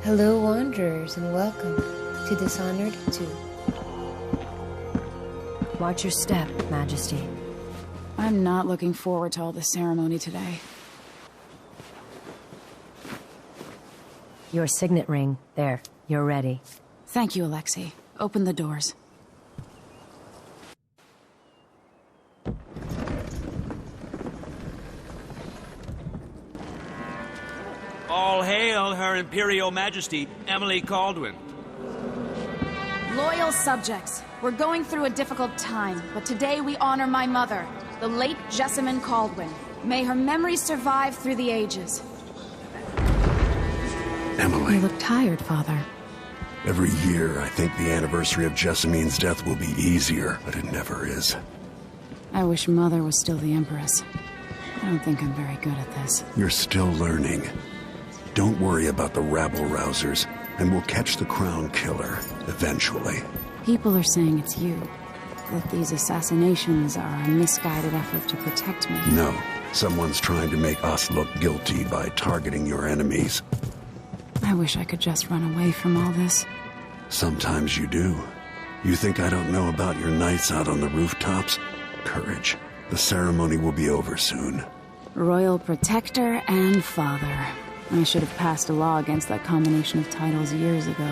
Hello, Wanderers, and welcome to Dishonored 2. Watch your step, Majesty. I'm not looking forward to all the ceremony today. Your signet ring. There, you're ready. Thank you, Alexei. Open the doors. All hail Her Imperial Majesty, Emily Caldwin. Loyal subjects, we're going through a difficult time, but today we honor my mother, the late Jessamine Caldwin. May her memory survive through the ages. Emily. You look tired, Father. Every year, I think the anniversary of Jessamine's death will be easier, but it never is. I wish Mother was still the Empress. I don't think I'm very good at this. You're still learning. Don't worry about the rabble-rousers, and we'll catch the Crown Killer, eventually. People are saying it's you. That these assassinations are a misguided effort to protect me. No. Someone's trying to make us look guilty by targeting your enemies. I wish I could just run away from all this. Sometimes you do. You think I don't know about your nights out on the rooftops? Courage. The ceremony will be over soon. Royal Protector and Father. I should have passed a law against that combination of titles years ago.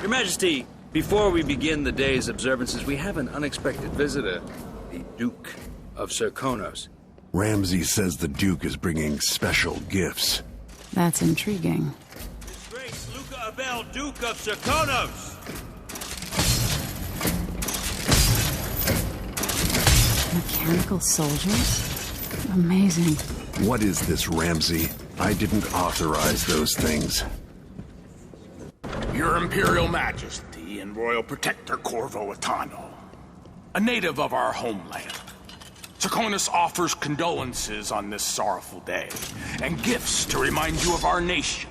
Your Majesty, before we begin the day's observances, we have an unexpected visitor, the Duke of Serkonos. Ramsay says the Duke is bringing special gifts. That's intriguing. His Grace Luca Abel, Duke of Serkonos! Mechanical soldiers? Amazing. What is this, Ramsay? I didn't authorize those things. Your Imperial Majesty and Royal Protector Corvo Atano, a native of our homeland. Serkonos offers condolences on this sorrowful day, and gifts to remind you of our nation,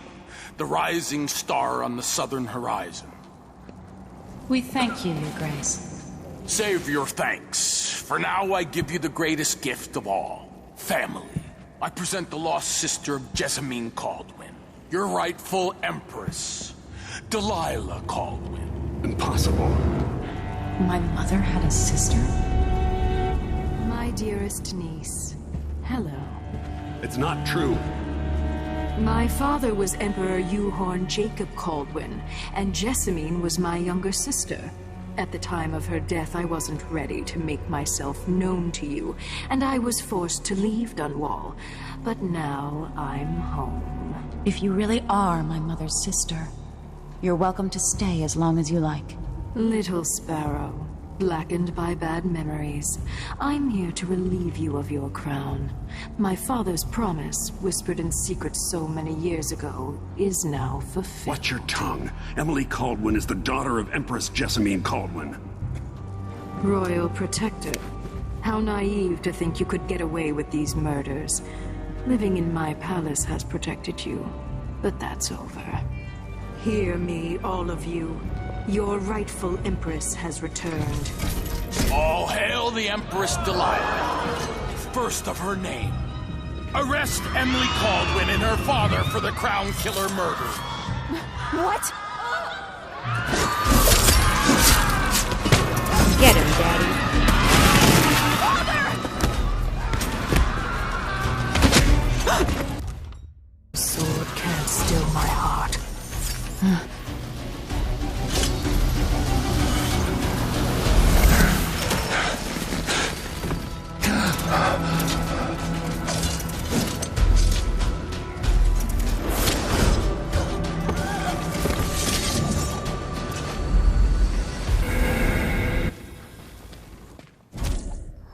the rising star on the southern horizon. We thank you, Your Grace. Save your thanks. For now, I give you the greatest gift of all, family. I present the lost sister of Jessamine Caldwin, your rightful Empress, Delilah Caldwin. Impossible. My mother had a sister? My dearest niece, hello. It's not true. My father was Emperor Euhorn Jacob Caldwin, and Jessamine was my younger sister. At the time of her death, I wasn't ready to make myself known to you, and I was forced to leave Dunwall. But now I'm home. If you really are my mother's sister, you're welcome to stay as long as you like. Little sparrow, blackened by bad memories, I'm here to relieve you of your crown. My father's promise, whispered in secret so many years ago, is now fulfilled. Watch your tongue. Emily Caldwin is the daughter of Empress Jessamine Caldwin. Royal Protector, how naive to think you could get away with these murders. Living in my palace has protected you, but that's over. Hear me, all of you. Your rightful Empress has returned. All hail the Empress Delilah, first of her name. Arrest Emily Caldwin and her father for the Crown Killer murder. What? Get him, Daddy. Sword can't still my heart.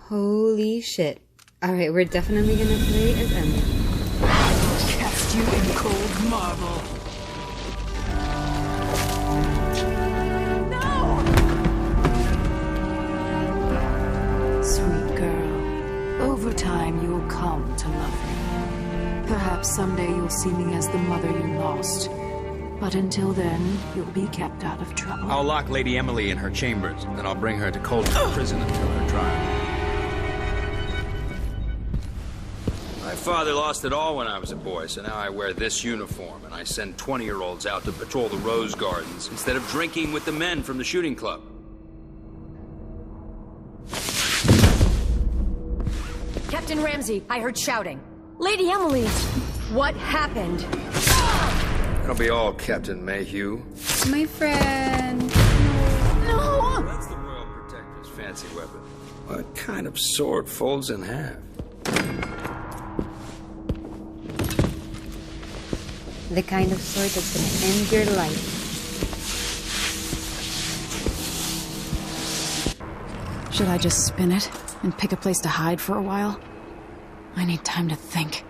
Holy shit. Alright, we're definitely gonna play as Emily. Cast you in cold marble. Sweet girl, over time you'll come to love me. Perhaps someday you'll see me as the mother you lost. But until then, you'll be kept out of trouble. I'll lock Lady Emily in her chambers, then I'll bring her to Coldstream Prison until her trial. My father lost it all when I was a boy, so now I wear this uniform, and I send 20-year-olds out to patrol the Rose Gardens instead of drinking with the men from the shooting club. Captain Ramsey, I heard shouting. Lady Emily, what happened? That'll be all, Captain Mayhew. My friend. No! That's the Royal Protector's fancy weapon. What kind of sword folds in half? The kind of sword that's gonna end your life. Should I just spin it and pick a place to hide for a while? I need time to think.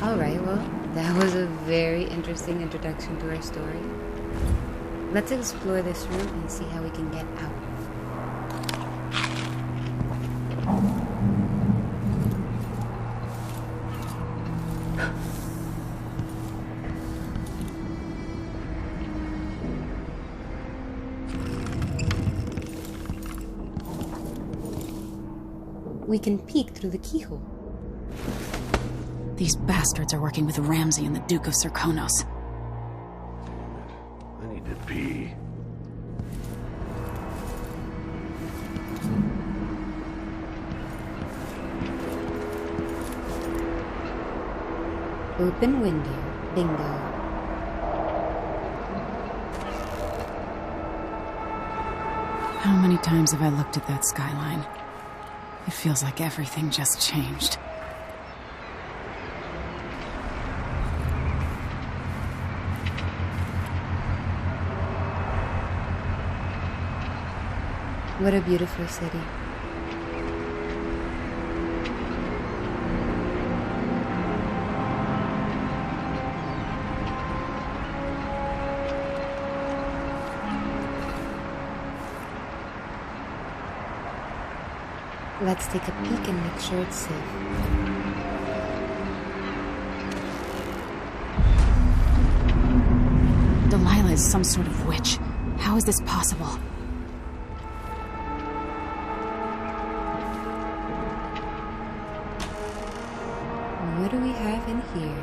Alright, well, that was a very interesting introduction to our story. Let's explore this room and see how we can get out. We can peek through the keyhole. These bastards are working with Ramsey and the Duke of Serkonos. I need to pee. Open window. Bingo. How many times have I looked at that skyline? It feels like everything just changed. What a beautiful city. Let's take a peek and make sure it's safe. Delilah is some sort of witch. How is this possible? What do we have in here?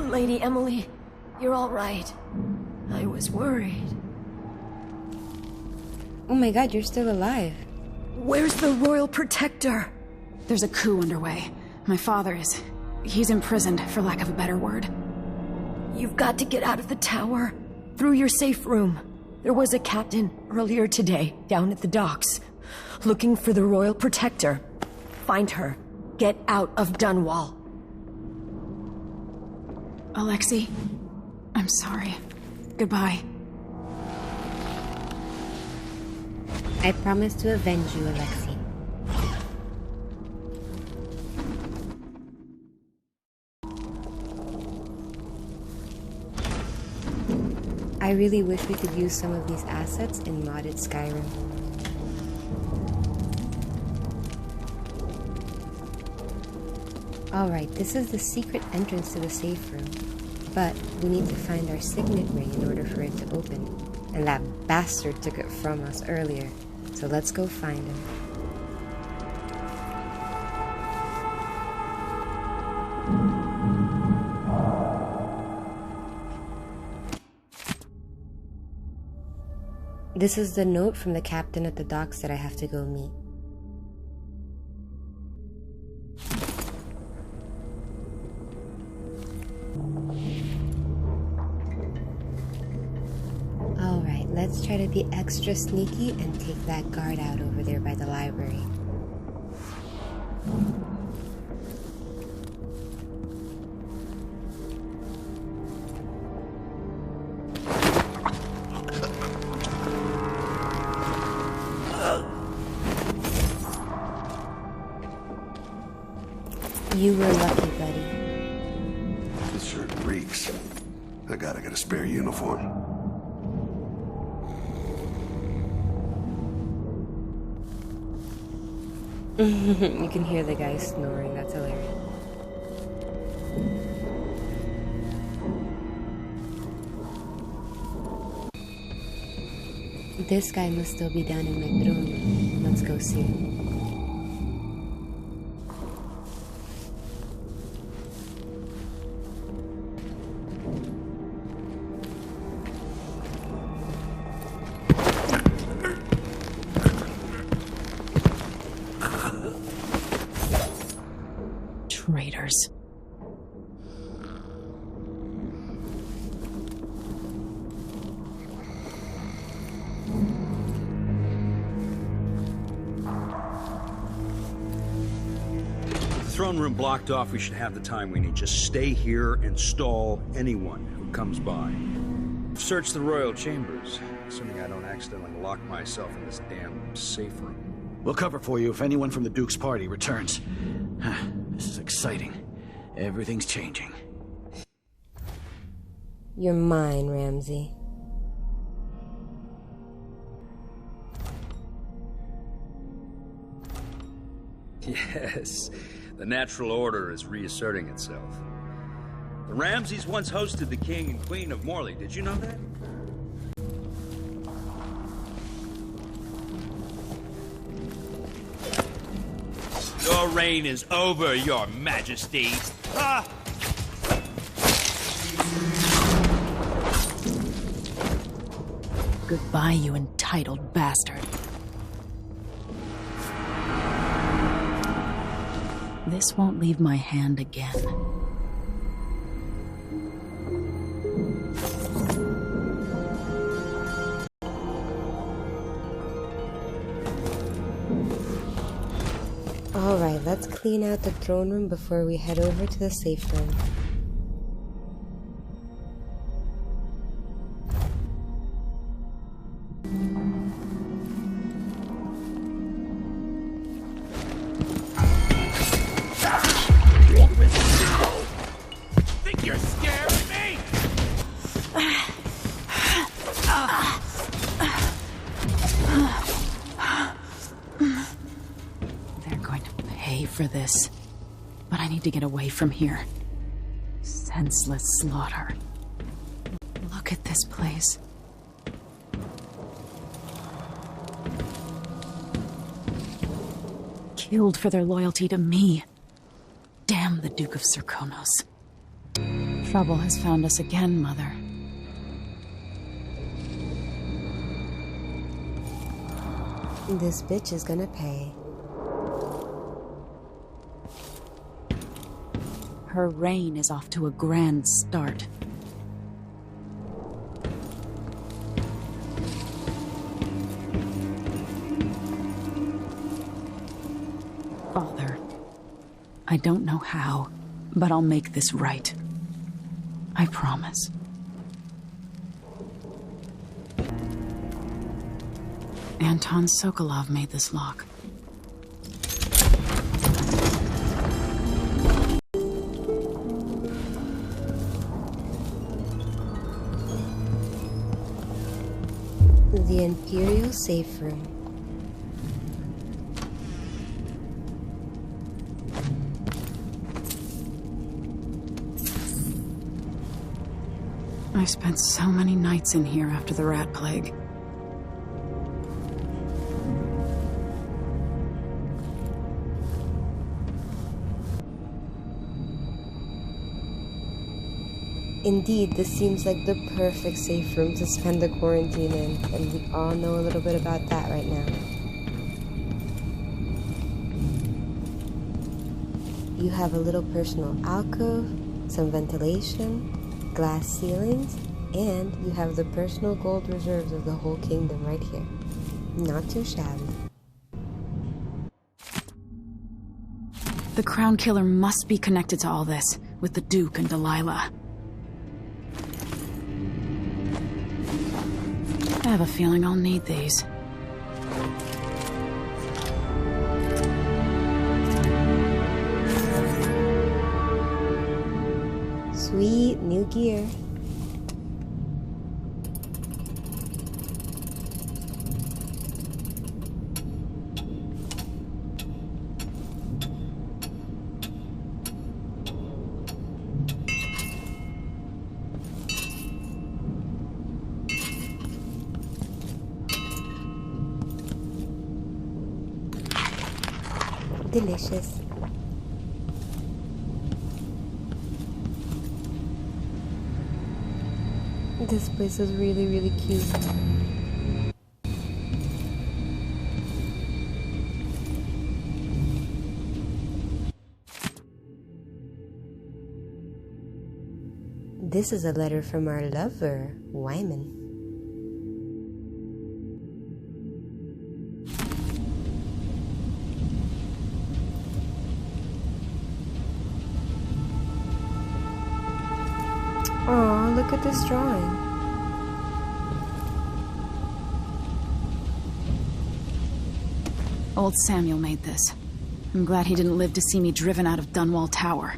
Lady Emily, you're all right. I was worried. Oh my god, you're still alive. Where's the Royal Protector? There's a coup underway. My father is... he's imprisoned, for lack of a better word. You've got to get out of the tower. Through your safe room. There was a captain earlier today, down at the docks. Looking for the Royal Protector. Find her. Get out of Dunwall. Alexei, I'm sorry. Goodbye. I promise to avenge you, Alexei. I really wish we could use some of these assets in modded Skyrim. Alright, this is the secret entrance to the safe room. But we need to find our signet ring in order for it to open. And that bastard took it from us earlier. So let's go find him. This is the note from the captain at the docks that I have to go meet. Alright, let's try to be extra sneaky and take that guard out over there by the library. You were lucky, buddy. reeks. I gotta get a spare uniform. You can hear the guy snoring, that's hilarious. This guy must still be down in my throne room. Let's go see. Traitors. Throne room blocked off. We should have the time we need. Just stay here and stall anyone who comes by. Search the royal chambers, assuming I don't accidentally lock myself in this damn safe room. We'll cover for you if anyone from the Duke's party returns. This is exciting. Everything's changing. You're mine, Ramsey. Yes. The natural order is reasserting itself. The Ramseys once hosted the King and Queen of Morley. Did you know that? Your reign is over, Your Majesty. Ah! Goodbye, you entitled bastard. This won't leave my hand again. Alright, let's clean out the throne room before we head over to the safe room. Think you're scared of me? They're going to pay for this. But I need to get away from here. Senseless slaughter. Look at this place. Killed for their loyalty to me. Damn the Duke of Serkonos. Trouble has found us again, Mother. This bitch is gonna pay. Her reign is off to a grand start. Father, I don't know how, but I'll make this right. I promise. Anton Sokolov made this lock. The Imperial safe room. I spent so many nights in here after the rat plague. Indeed, this seems like the perfect safe room to spend the quarantine in, and we all know a little bit about that right now. You have a little personal alcove, some ventilation, glass ceilings, and you have the personal gold reserves of the whole kingdom right here. Not too shabby. The Crown Killer must be connected to all this, with the Duke and Delilah. I have a feeling I'll need these. Sweet new gear. Delicious. This place is really, really cute. This is a letter from our lover, Wyman. Aw, look at this drawing. Old Samuel made this. I'm glad he didn't live to see me driven out of Dunwall Tower.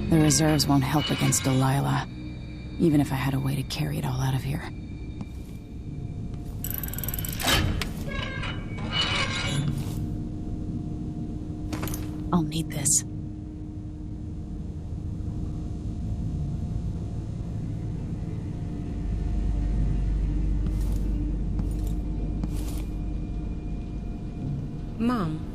The reserves won't help against Delilah, even if I had a way to carry it all out of here. I'll need this. Mom.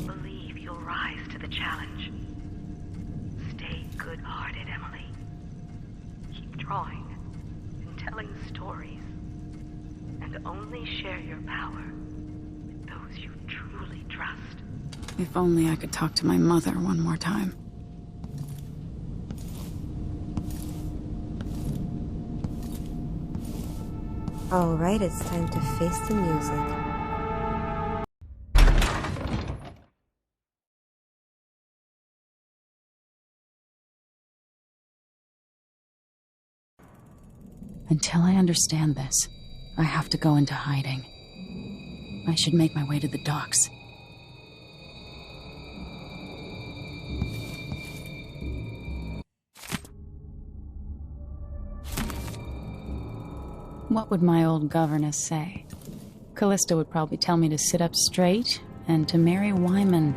Believe you'll rise to the challenge. Stay good-hearted, Emily. Keep drawing and telling stories. And only share your power with those you truly trust. If only I could talk to my mother one more time. Alright, it's time to face the music. Until I understand this, I have to go into hiding. I should make my way to the docks. What would my old governess say? Callista would probably tell me to sit up straight and to marry Wyman.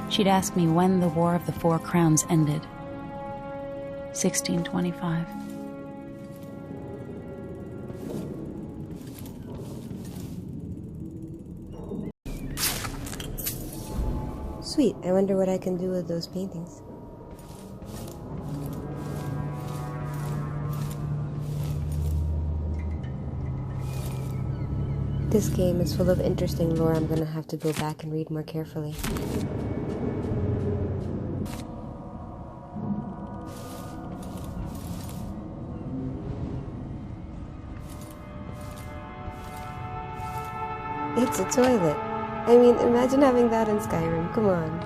She'd ask me when the War of the Four Crowns ended. 1625. Sweet, I wonder what I can do with those paintings. This game is full of interesting lore. I'm gonna have to go back and read more carefully. It's a toilet. I mean, imagine having that in Skyrim. Come on.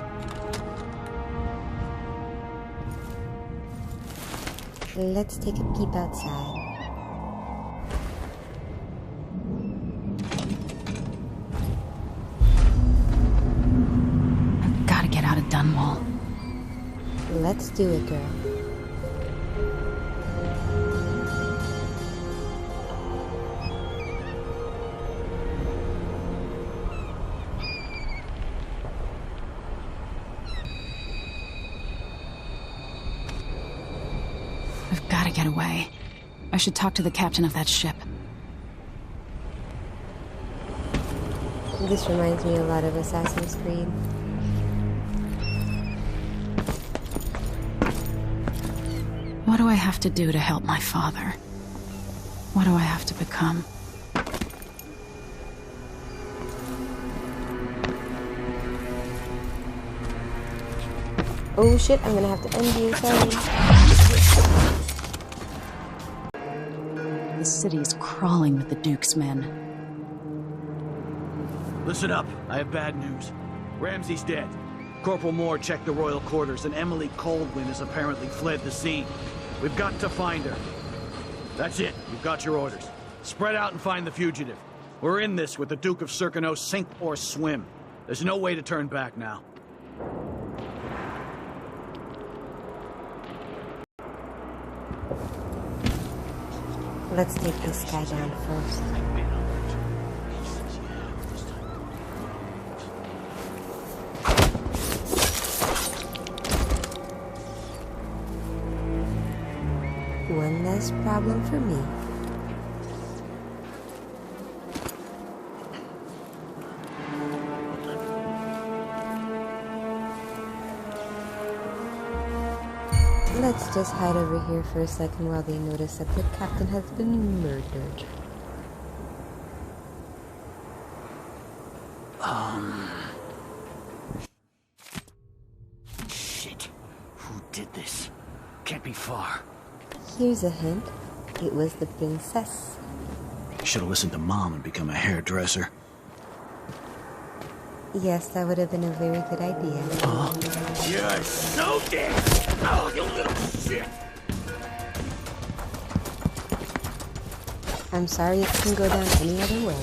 Let's take a peep outside. Dunwall. Let's do it, girl. I've got to get away. I should talk to the captain of that ship. This reminds me a lot of Assassin's Creed. What do I have to do to help my father? What do I have to become? Oh shit, I'm gonna have to end you, sorry. The city is crawling with the Duke's men. Listen up, I have bad news. Ramsey's dead. Corporal Moore checked the royal quarters, and Emily Coldwin has apparently fled the scene. We've got to find her. That's it, you've got your orders. Spread out and find the fugitive. We're in this with the Duke of Serkino, sink or swim. There's no way to turn back now. Let's take this guy down first. One less problem for me. Let's just hide over here for a second while they notice that the captain has been murdered. Shit. Who did this? Can't be far. Here's a hint. It was the princess. Should have listened to Mom and become a hairdresser. Yes, that would have been a very good idea. You're so dead! Oh, you little shit! I'm sorry it can go down any other way.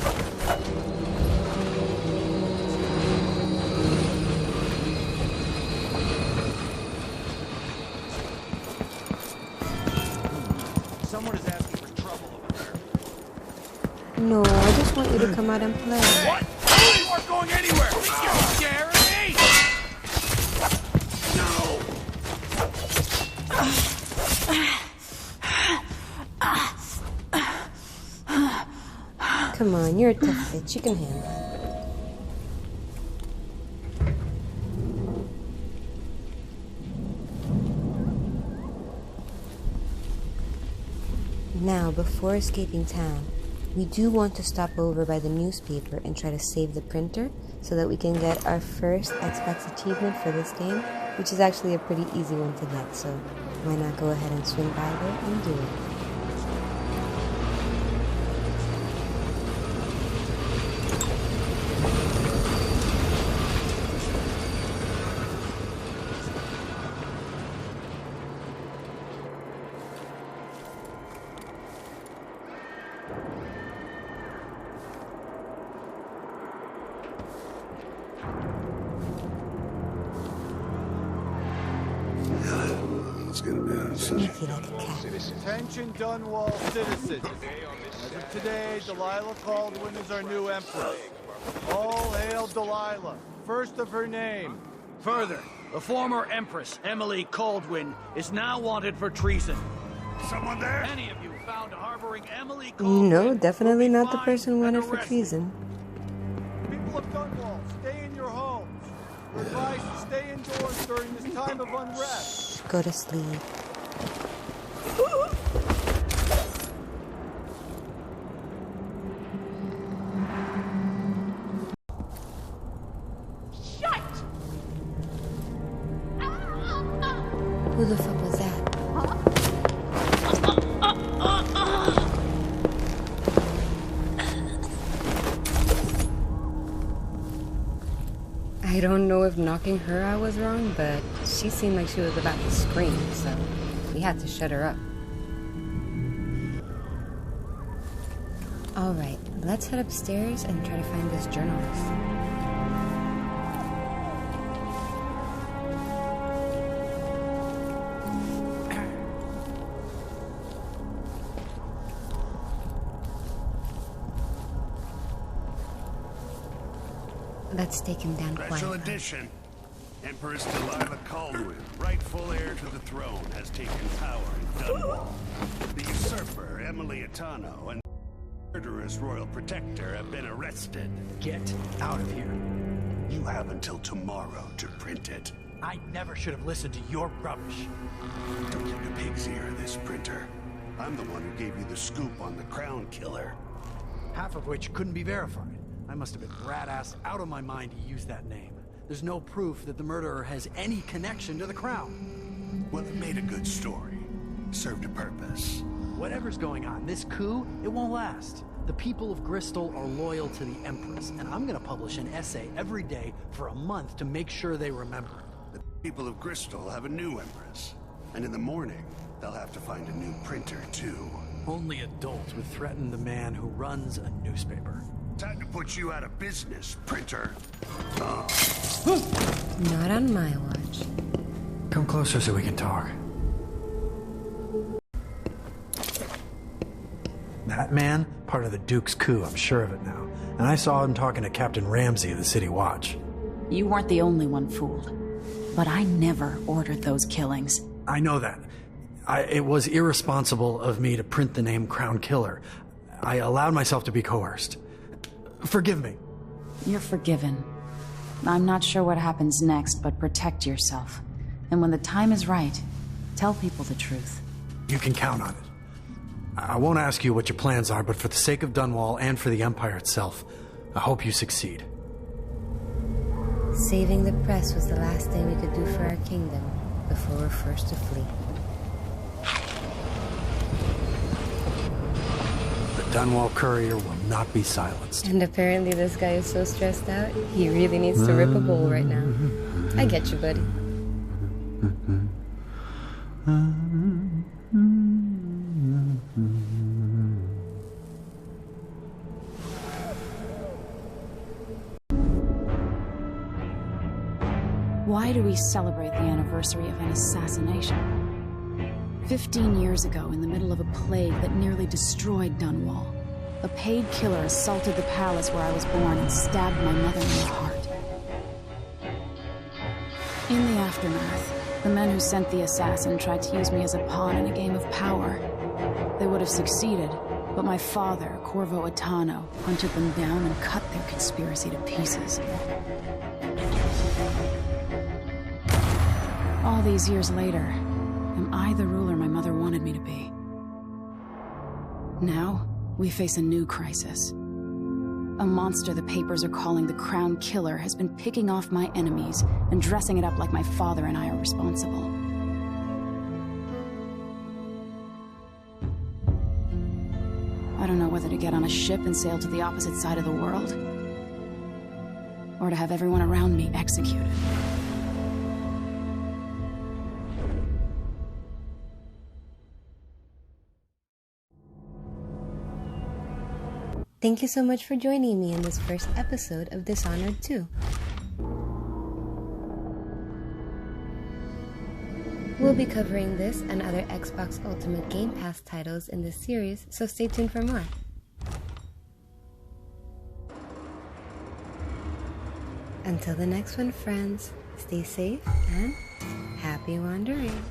Someone is asking for trouble over there. No, I just want you to come out and play. What? You aren't going anywhere! You're scaring me! No! Come on, you're a tough bitch. You can handle it. Now, before escaping town, we do want to stop over by the newspaper and try to save the printer so that we can get our first Xbox achievement for this game, which is actually a pretty easy one to get, so why not go ahead and swing by there and do it. Sneaky like a cat. Attention Dunwall citizens. As of today, Delilah Caldwin is our new empress. All hail Delilah, first of her name. Further, the former empress, Emily Coldwin, is now wanted for treason. Someone there? Any of you found harboring Emily Coldwin? No, definitely not the person wanted for treason. People of Dunwall, stay in your homes. We're advised to stay indoors during this time of unrest. Go to sleep. Who the fuck was that? I don't know if knocking her out was wrong, but she seemed like she was about to scream, so we had to shut her up. Alright, let's head upstairs and try to find this journalist. Let's take him down quietly. Special edition. Empress Delilah Caldwin, rightful heir to the throne, has taken power in Dunwall. The usurper, Emily Atano, and the murderous royal protector have been arrested. Get out of here. You have until tomorrow to print it. I never should have listened to your rubbish. Don't look a pig's ear, this printer. I'm the one who gave you the scoop on the crown killer. Half of which couldn't be verified. I must have been rat-ass out of my mind to use that name. There's no proof that the murderer has any connection to the crown. Well, it made a good story. served a purpose. Whatever's going on, this coup, it won't last. The people of Bristol are loyal to the Empress, and I'm gonna publish an essay every day for a month to make sure they remember. The people of Bristol have a new Empress. And in the morning, they'll have to find a new printer, too. Only adults would threaten the man who runs a newspaper. Time to put you out of business, printer. Not on my watch. Come closer so we can talk. That man, part of the Duke's coup, I'm sure of it now. And I saw him talking to Captain Ramsey of the City Watch. You weren't the only one fooled. But I never ordered those killings. I know that. It was irresponsible of me to print the name Crown Killer. I allowed myself to be coerced. Forgive me. You're forgiven. I'm not sure what happens next, but protect yourself. And when the time is right, tell people the truth. You can count on it. I won't ask you what your plans are, but for the sake of Dunwall and for the Empire itself, I hope you succeed. Saving the press was the last thing we could do for our kingdom before we're forced to flee. The Dunwall courier will not be silenced. And apparently this guy is so stressed out, he really needs to rip a bowl right now. I get you, buddy. Why do we celebrate the anniversary of an assassination? 15 years ago, in the middle of a plague that nearly destroyed Dunwall, a paid killer assaulted the palace where I was born and stabbed my mother in the heart. In the aftermath, the men who sent the assassin tried to use me as a pawn in a game of power. They would have succeeded, but my father, Corvo Attano, hunted them down and cut their conspiracy to pieces. All these years later, am I the ruler my mother wanted me to be? Now, we face a new crisis. A monster the papers are calling the Crown Killer has been picking off my enemies and dressing it up like my father and I are responsible. I don't know whether to get on a ship and sail to the opposite side of the world, or to have everyone around me executed. Thank you so much for joining me in this first episode of Dishonored 2. We'll be covering this and other Xbox Ultimate Game Pass titles in this series, so stay tuned for more. Until the next one, friends, stay safe and happy wandering.